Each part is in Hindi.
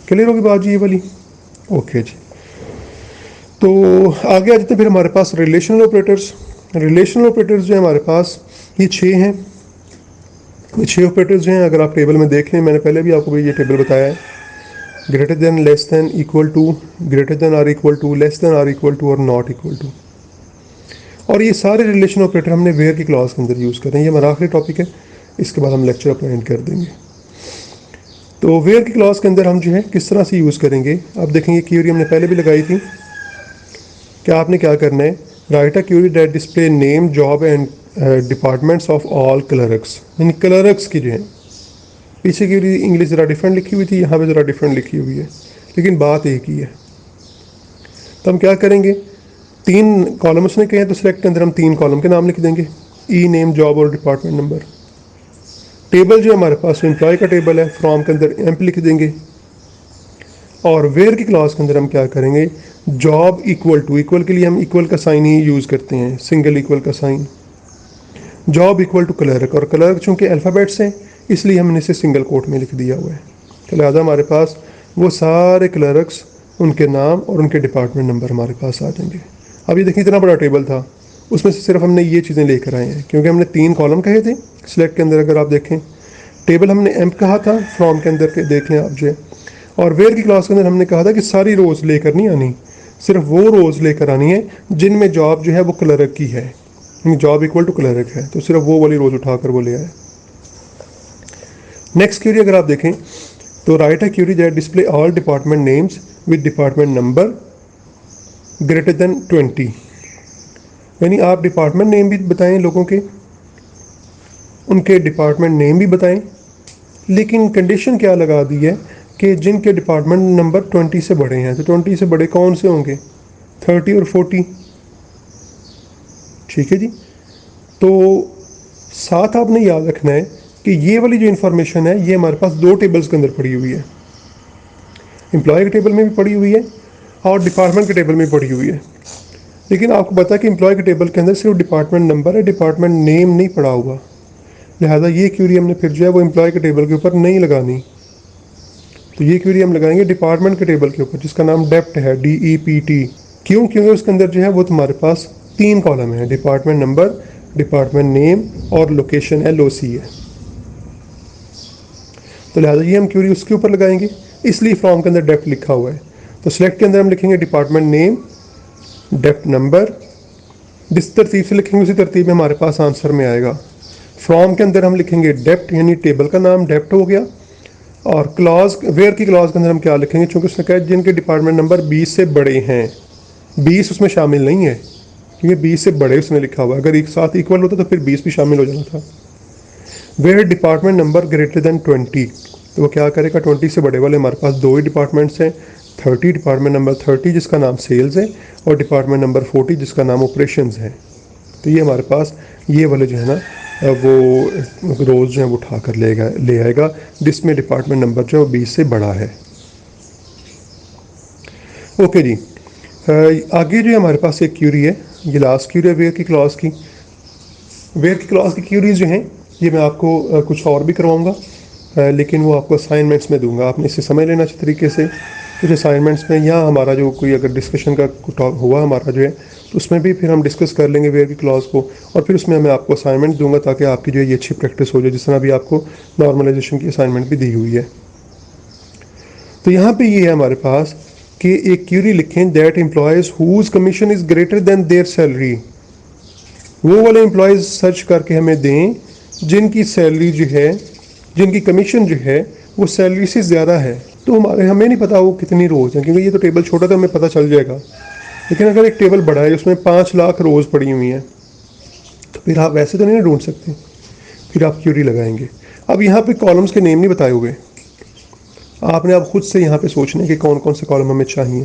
क्लियर होगी बात जी ये वाली? ओके जी। तो आगे आ जाते हैं फिर हमारे पास रिलेशनल ऑपरेटर्स। रिलेशनल ऑपरेटर्स जो है हमारे पास ये 6 हैं। ये 6 ऑपरेटर्स जो हैं, अगर आप टेबल में देख लें, मैंने पहले भी आपको ये टेबल बताया है। Greater than, less than, equal to, greater than or equal to, less than or equal to और नॉट इक्वल टू। और ये सारे रिलेशन ऑपरेटर हमने वेयर की क्लॉज के अंदर यूज़ करें। ये हमारा आखिरी टॉपिक है, इसके बाद हम लेक्चर अपना एंड कर देंगे। तो वेयर की क्लॉज के अंदर हम जो है किस तरह से यूज़ करेंगे, आप देखेंगे क्यूरी हमने पहले भी लगाई थी। क्या आपने क्या करना है, write a query that display name, job and departments of all clerks. यानी क्लर्क्स की जो है, पीछे की इंग्लिश ज़रा डिफरेंट लिखी हुई थी, यहाँ पे ज़रा डिफरेंट लिखी हुई है, लेकिन बात एक ही है। तो हम क्या करेंगे, 3 कॉलम उसने कहे हैं, तो सिलेक्ट के अंदर हम 3 कॉलम के नाम लिख देंगे, ई, नेम, जॉब और डिपार्टमेंट नंबर। टेबल जो हमारे पास एम्प्लॉय का टेबल है, फ्रॉम के अंदर एम्प लिख देंगे। और वेयर की क्लॉज के अंदर हम क्या करेंगे, जॉब इक्वल टू, इक्वल के लिए हम इक्वल का साइन ही यूज़ करते हैं, सिंगल इक्वल का sign. Job equal to clerk, और क्लर्क चूँकि अल्फ़ाबेट्स हैं इसलिए हमने इसे सिंगल कोट में लिख दिया हुआ है। तो लिहाजा हमारे पास वो सारे क्लर्क्स, उनके नाम और उनके डिपार्टमेंट नंबर हमारे पास आ जाएंगे। अब ये देखिए इतना बड़ा टेबल था, उसमें से सिर्फ हमने ये चीज़ें लेकर आए हैं, क्योंकि हमने 3 कॉलम कहे थे। सिलेक्ट के अंदर अगर आप देखें, टेबल हमने एम्प कहा था, फ्रॉम के अंदर के देख लें आप जो है, और वेयर की क्लास के अंदर हमने कहा था कि सारी रोज़ लेकर नहीं आनी, सिर्फ वो रोज़ लेकर आनी है जिनमें जॉब जो है वो क्लर्क की है, जॉब इक्वल टू क्लर्क है, तो सिर्फ वो वाली रोज़ उठाकर वो ले आए। नेक्स्ट क्यूरी अगर आप देखें, तो write a query that display all department names with department number greater than 20। यानी आप डिपार्टमेंट नेम भी बताएं लोगों के, उनके डिपार्टमेंट नेम भी बताएं, लेकिन कंडीशन क्या लगा दी है कि जिनके डिपार्टमेंट नंबर 20 से बड़े हैं। तो 20 से बड़े कौन से होंगे, 30 और 40। ठीक है जी। तो साथ आपने याद रखना है कि ये वाली जो इन्फॉर्मेशन है ये हमारे पास 2 टेबल्स के अंदर पड़ी हुई है, एम्प्लॉय के टेबल में भी पड़ी हुई है और डिपार्टमेंट के टेबल में पड़ी हुई है। लेकिन आपको पता है कि एम्प्लॉय के टेबल के अंदर सिर्फ डिपार्टमेंट नंबर है, डिपार्टमेंट नेम नहीं पड़ा हुआ। लिहाजा ये क्यूरी हमने फिर जो है वो एम्प्लॉय के टेबल के ऊपर नहीं लगानी। तो ये क्वेरी हम लगाएंगे डिपार्टमेंट के टेबल के ऊपर, जिसका नाम डेप्ट है, DEPT। क्यों? क्योंकि उसके अंदर जो है वो तुम्हारे पास 3 कॉलम है, डिपार्टमेंट नंबर, डिपार्टमेंट नेम और लोकेशन LOC है। तो लिहाजा ये हम क्वेरी उसके ऊपर लगाएंगे, इसलिए फॉर्म के अंदर डेप्ट लिखा हुआ है। तो सिलेक्ट के अंदर हम लिखेंगे डिपार्टमेंट नेम, डेप्ट नंबर, जिस तरतीब से लिखेंगे उसी तरतीब में हमारे पास आंसर में आएगा। फॉर्म के अंदर हम लिखेंगे डेप्ट, यानी टेबल का नाम डेप्ट हो गया। और क्लॉज, वेयर की क्लॉज के अंदर हम क्या लिखेंगे, चूंकि उसने कहा जिनके डिपार्टमेंट नंबर 20 से बड़े हैं, 20 उसमें शामिल नहीं है, क्योंकि 20 से बड़े उसने लिखा हुआ है। अगर एक साथ इक्वल होता तो फिर 20 भी शामिल हो जाना था। Where department number greater than 20, तो वो क्या करेगा, 20 से बड़े वाले हमारे पास 2 ही डिपार्टमेंट्स हैं, 30 डिपार्टमेंट नंबर 30 जिसका नाम सेल्स है, और डिपार्टमेंट नंबर 40 जिसका नाम ऑपरेशंस है। तो ये हमारे पास ये वाले जो है ना वो रोज़ जो है वो उठा कर ले आएगा जिसमें डिपार्टमेंट नंबर जो है वो 20 से बड़ा है। ओके जी। आगे जो है हमारे पास एक क्यूरी है, ये लास्ट क्यूरी है वेयर की क्लॉज की। वेयर की क्लॉज की क्यूरीज जो हैं ये मैं आपको कुछ और भी करवाऊँगा, लेकिन वो आपको असाइनमेंट्स में दूंगा, आपने इसे समझ लेना अच्छे तरीके से। कुछ असाइनमेंट्स में या हमारा जो कोई अगर डिस्कशन का टॉक हुआ हमारा जो है, तो उसमें भी फिर हम डिस्कस कर लेंगे वेयर की क्लॉज को, और फिर उसमें मैं आपको असाइनमेंट दूंगा ताकि आपकी जो है ये अच्छी प्रैक्टिस हो जाए, जिस तरह भी आपको नॉर्मलाइजेशन की असाइनमेंट भी दी हुई है। तो यहाँ पे ये है हमारे पास कि एक क्यूरी लिखें, that employees whose commission is greater than their salary. वो वाले एम्प्लॉयज़ सर्च करके हमें दें जिनकी सैलरी जो है, जिनकी कमीशन जो है वो सैलरी से ज़्यादा है। तो हमें नहीं पता वो कितनी रोज़ हैं, क्योंकि ये तो टेबल छोटा था, हमें पता चल जाएगा। लेकिन अगर एक टेबल बड़ा है उसमें 5 लाख रोज़ पड़ी हुई हैं, तो फिर आप वैसे तो नहीं ढूंढ सकते, फिर आप क्यूरी लगाएंगे। अब यहाँ पे कॉलम्स के नेम नहीं बताए हुए, आपने आप खुद से यहाँ पे सोचने कि कौन कौन से कॉलम हमें चाहिए,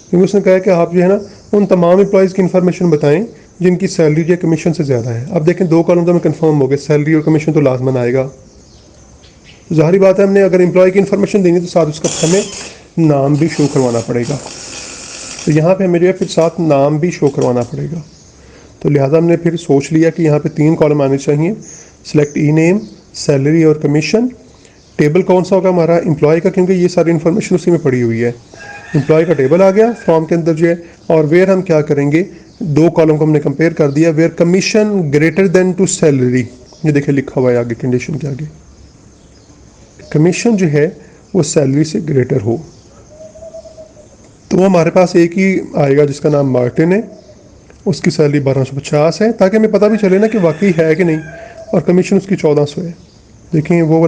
क्योंकि उसने कहा है कि आप जो है ना उन तमाम एम्प्लॉयज़ की इन्फॉर्मेशन बताएं जिनकी सैलरी जो कमीशन से ज़्यादा है। अब देखें 2 कॉलम तो हमें कन्फर्म हो गए, सैलरी और कमीशन तो लाजमन आएगा। तो ज़ाहिर बात है हमने अगर एम्प्लॉय की इन्फॉर्मेशन देंगे तो साथ उसका हमें नाम भी शो करवाना पड़ेगा। तो यहाँ पे हमें जो है फिर साथ नाम भी शो करवाना पड़ेगा। तो लिहाजा हमने फिर सोच लिया कि यहाँ पे 3 कॉलम आने चाहिए, सिलेक्ट ई नेम, सैलरी और कमीशन, टेबल कौन सा होगा हमारा, एम्प्लॉय का, क्योंकि ये सारी इन्फॉर्मेशन उसी में पड़ी हुई है। एम्प्लॉय का टेबल आ गया फॉर्म के अंदर जो है, और वेयर हम क्या करेंगे, दो कॉलम को हमने कंपेयर कर दिया, where commission greater than to salary, ये देखिए लिखा हुआ है आगे कंडीशन के आगे, कमीशन जो है वो सैलरी से ग्रेटर हो। तो हमारे पास एक ही आएगा जिसका नाम मार्टिन है, उसकी सैलरी 1250 है, ताकि हमें पता भी चले ना कि वाकई है कि नहीं, और कमीशन उसकी 1400 है। देखें वो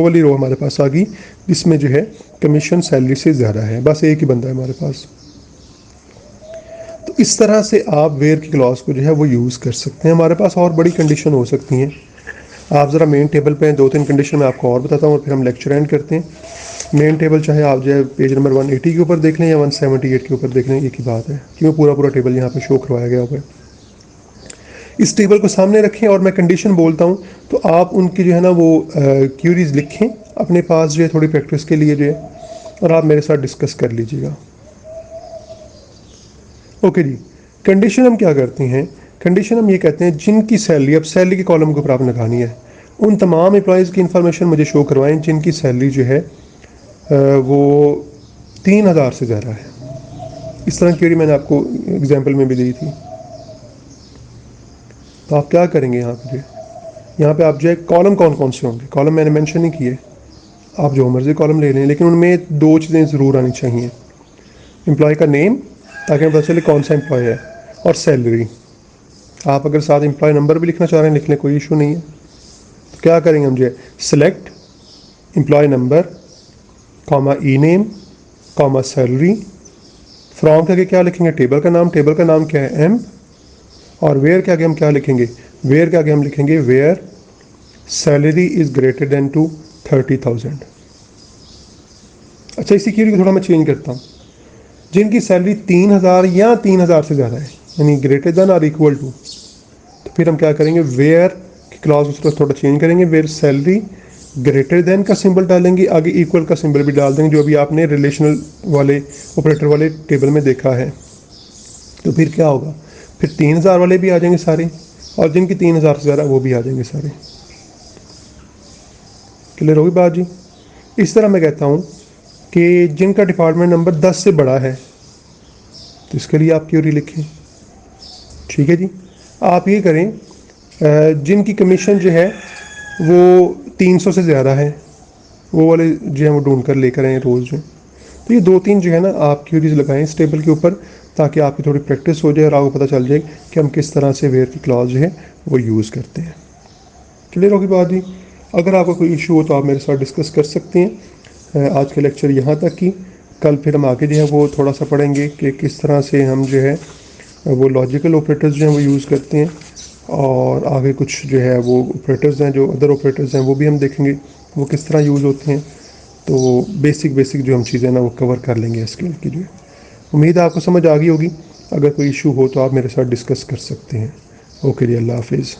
वाली रो हमारे पास आ गई जिसमें जो है कमीशन सैलरी से ज़्यादा है, बस एक ही बंदा है हमारे पास। तो इस तरह से आप वेयर की क्लॉज को जो है वो यूज़ कर सकते हैं। हमारे पास और बड़ी कंडीशन हो सकती हैं, आप ज़रा मेन टेबल पे 2-3 कंडीशन मैं आपको और बताता हूँ और फिर हम लेक्चर एंड करते हैं। मेन टेबल चाहे आप जो है पेज नंबर 180 के ऊपर देख लें या 178 के ऊपर देख लें, एक ही बात है, क्यों पूरा टेबल यहाँ पे शो करवाया गया हुआ है। इस टेबल को सामने रखें और मैं कंडीशन बोलता हूँ तो आप उनकी जो है ना वो क्यूरीज लिखें अपने पास जो है थोड़ी प्रैक्टिस के लिए जो है, और आप मेरे साथ डिस्कस कर लीजिएगा। ओके जी, कंडीशन हम क्या करते हैं, कंडीशन हम ये कहते हैं जिनकी सैलरी, अब सैलरी के कॉलम के ऊपर आपने लगानी है, उन तमाम एम्प्लॉयज़ की इन्फॉर्मेशन मुझे शो करवाएं जिनकी सैलरी जो है वो 3000 से ज़्यादा है। इस तरह की मैंने आपको एग्जांपल में भी दी थी। तो आप क्या करेंगे यहाँ पे आप जो है कॉलम कौन कौन से होंगे, कॉलम मैंने मेंशन नहीं किए, आप जो मर्जी कॉलम ले लें, लेकिन उनमें दो चीज़ें ज़रूर आनी चाहिए, एम्प्लॉय का नेम ताकि पता चले कौन सा एम्प्लॉय है, और सैलरी। आप अगर साथ एम्प्लॉय नंबर भी लिखना चाह रहे हैं लिख लें, कोई इशू नहीं है। तो क्या करेंगे हम जो है, select employee number comma E name comma salary, from के आगे क्या लिखेंगे, टेबल का नाम, टेबल का नाम क्या है एम, और वेयर के आगे हम क्या लिखेंगे, वेयर के आगे हम लिखेंगे where salary is greater than to 30,000। अच्छा, इसी क्वेरी को थोड़ा मैं चेंज करता हूँ, जिनकी सैलरी 3000 या 3000 से ज़्यादा है, यानी ग्रेटर देन और इक्वल टू, तो फिर हम क्या करेंगे, वेयर की क्लॉज उसको थोड़ा चेंज करेंगे, वेयर सैलरी ग्रेटर देन का सिंबल डालेंगे, आगे इक्वल का सिंबल भी डाल देंगे, जो अभी आपने रिलेशनल वाले ऑपरेटर वाले टेबल में देखा है। तो फिर क्या होगा, फिर 3000 वाले भी आ जाएंगे सारे, और जिनकी 3000 से ज़्यादा वो भी आ जाएंगे सारे। क्लियर होगी बात जी। इस तरह मैं कहता हूँ कि जिनका डिपार्टमेंट नंबर 10 से बड़ा है तो इसके लिए आप क्यूरी लिखें, ठीक है जी। आप ये करें जिनकी कमीशन जो है वो 300 से ज़्यादा है, वो वाले जो है वो ढूंढ कर लेकर आए रोज़ जो। तो ये 2-3 जो है ना आप क्यूरीज लगाएं इस टेबल के ऊपर, ताकि आपकी थोड़ी प्रैक्टिस हो जाए और आपको पता चल जाए कि हम किस तरह से वेयर की क्लॉज जो है वो यूज़ करते हैं। क्लियर होगी बात जी। अगर आपका कोई इशू हो तो आप मेरे साथ डिस्कस कर सकते हैं। आज के लेक्चर यहाँ तक की, कल फिर हम आगे जो है वो थोड़ा सा पढ़ेंगे कि किस तरह से हम जो है वो लॉजिकल ऑपरेटर्स जो हैं वो यूज़ करते हैं, और आगे कुछ जो है वो ऑपरेटर्स हैं, जो अदर ऑपरेटर्स हैं वो भी हम देखेंगे वो किस तरह यूज़ होते हैं। तो बेसिक जो हम चीज़ें ना वो कवर कर लेंगे स्किल की जो है। उम्मीद है आपको समझ आ गई होगी। अगर कोई इशू हो तो आप मेरे साथ डिस्कस कर सकते हैं। ओके जी, अल्लाह हाफिज़।